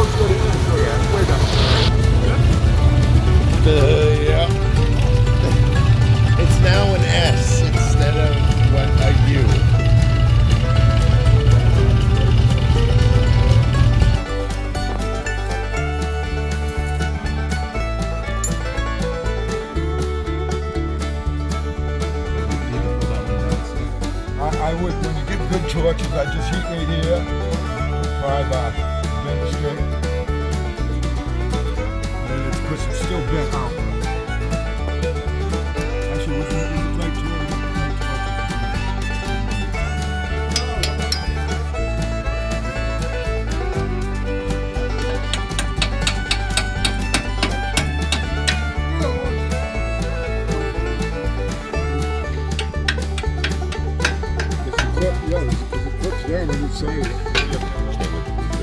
good. It is good. Yeah. Way better. Yeah. It's now an S instead of a U. I would, when you get good torches, I just heat right here, 5 bent straight. And it's because it's still bent out. Actually, what's the tight torch?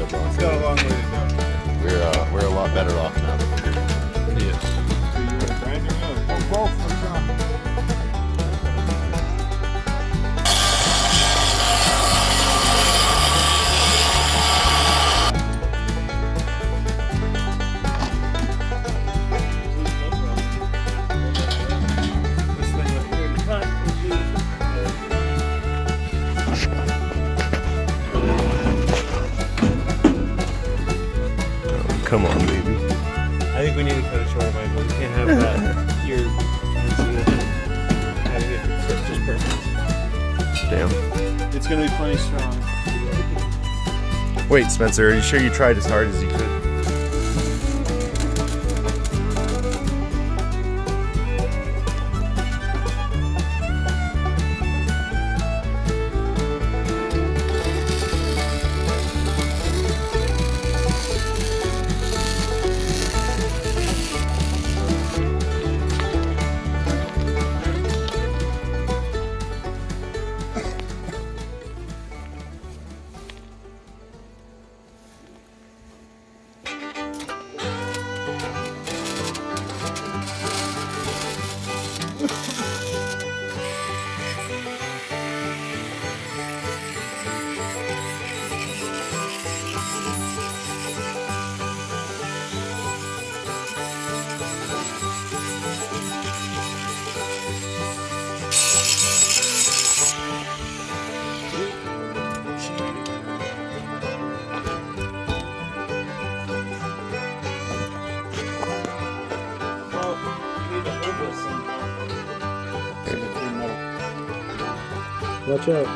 It's got a long way to go. We're a lot better off now. Yes. Both for some. Come on, baby. I think we need to cut it short, Michael. You can't have that. You're having it just perfect. Damn. It's gonna be plenty strong. Wait, Spencer, are you sure you tried as hard as you could? Watch out.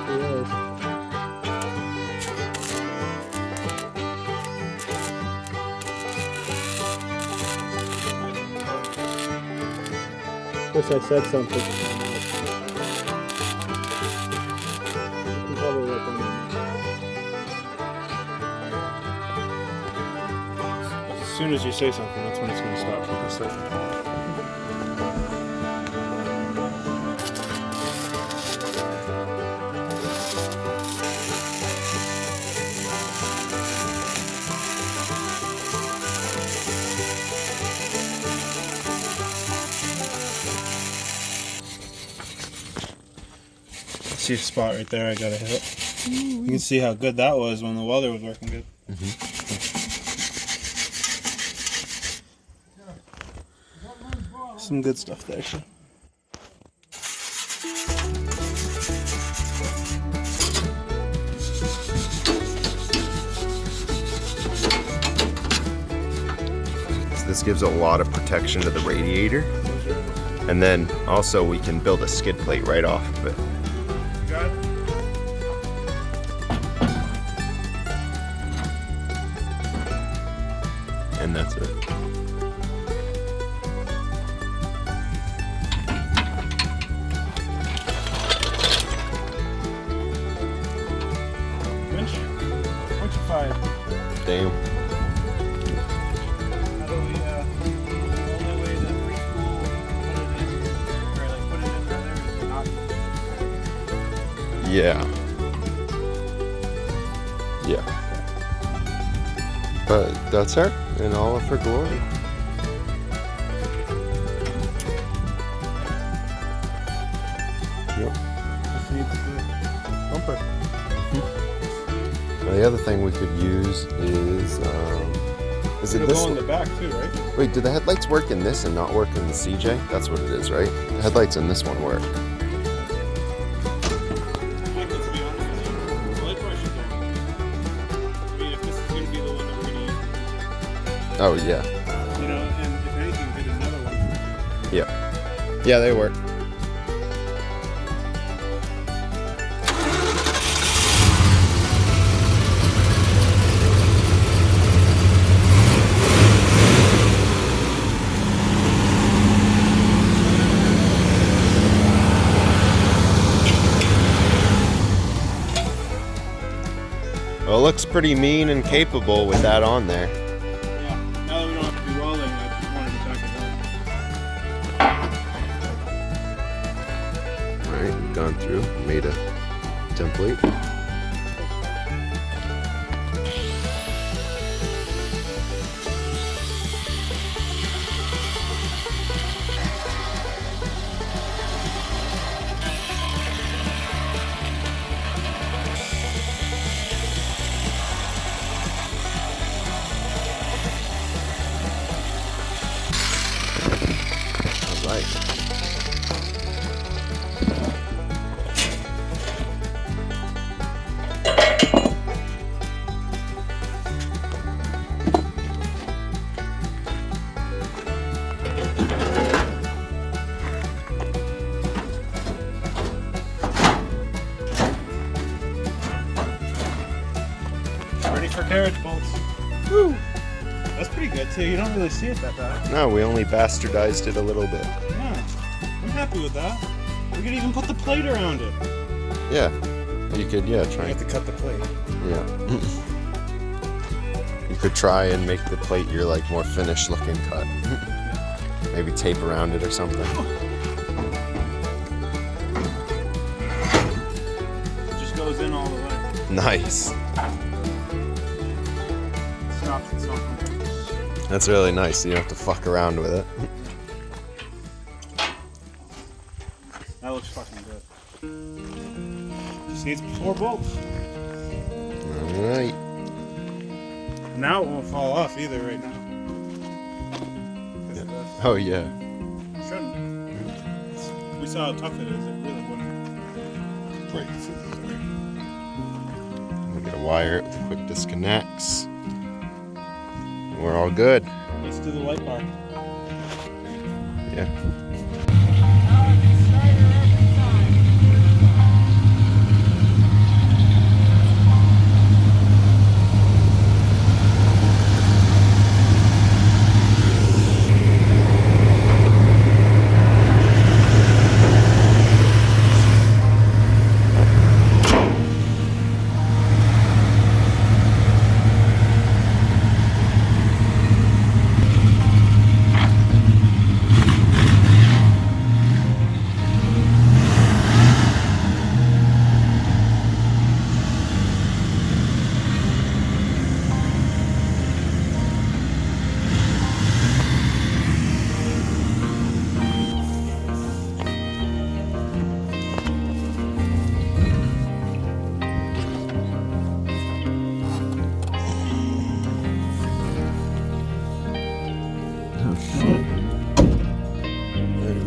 Wish I said something. As soon as you say something, that's when it's going to stop for a second. See a spot right there I got to hit. You can see how good that was when the welder was working good. Some good stuff there. So. This gives a lot of protection to the radiator. And then also we can build a skid plate right off of it. And that's it. Winch? Winchified. Damn. How do we, the only way the preschool put it in there is to not. Yeah. Yeah. But that's her in all of her glory. Yep. Just needs the bumper. The other thing we could use is Is it It'll this go in one? the back too, right? Wait, do the headlights work in this and not work in the CJ? That's what it is, right? The headlights in this one work. Michael, to be honest with you, the light bar should go on. I mean, if this is going to be the one that we're going to use, Oh, yeah. you know, and if anything, get another one. Yeah. Yeah, they work. Well, it looks pretty mean and capable with that on there. Yeah. Now that we don't have to do welding, I just wanted to talk about it. Alright, we've gone through, made a template. Alright. Ready for carriage bolts. Woo! That's pretty good too. You don't really see it that bad. No, we only bastardized it a little bit. Yeah. I'm happy with that. We could even put the plate around it. Yeah. You could, yeah, You try. have to cut the plate. Yeah. You could try and make the plate your like more finished looking cut. Maybe tape around it or something. It just goes in all the way. Nice. It stops itself from That's really nice. You don't have to fuck around with it. That looks fucking good. Just needs 4 bolts. Alright. Now it won't fall off either right now. 'Cause of this. Oh yeah. It shouldn't. We saw how tough it is. It really wouldn't break. We're gonna wire it with quick disconnects. We're all good. Let's do the light bar. Yeah.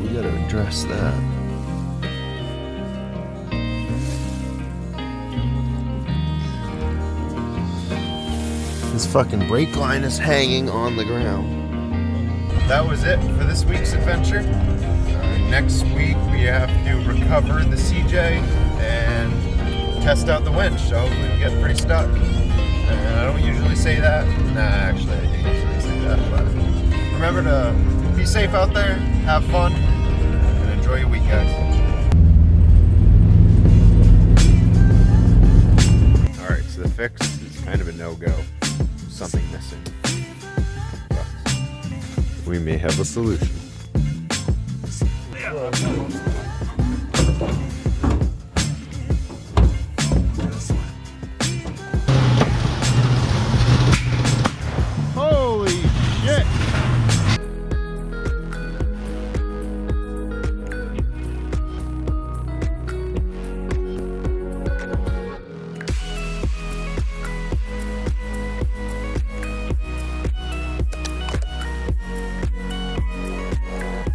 We gotta address that. This fucking brake line is hanging on the ground. That was it for this week's adventure. Next week we have to recover the CJ and test out the winch. So hopefully we get pretty stuck. And I don't usually say that. Nah, actually I do usually say that. But remember to be safe out there, have fun, and enjoy your week, guys. Alright, so the fix is kind of a no-go. Something missing. But we may have a solution. Yeah.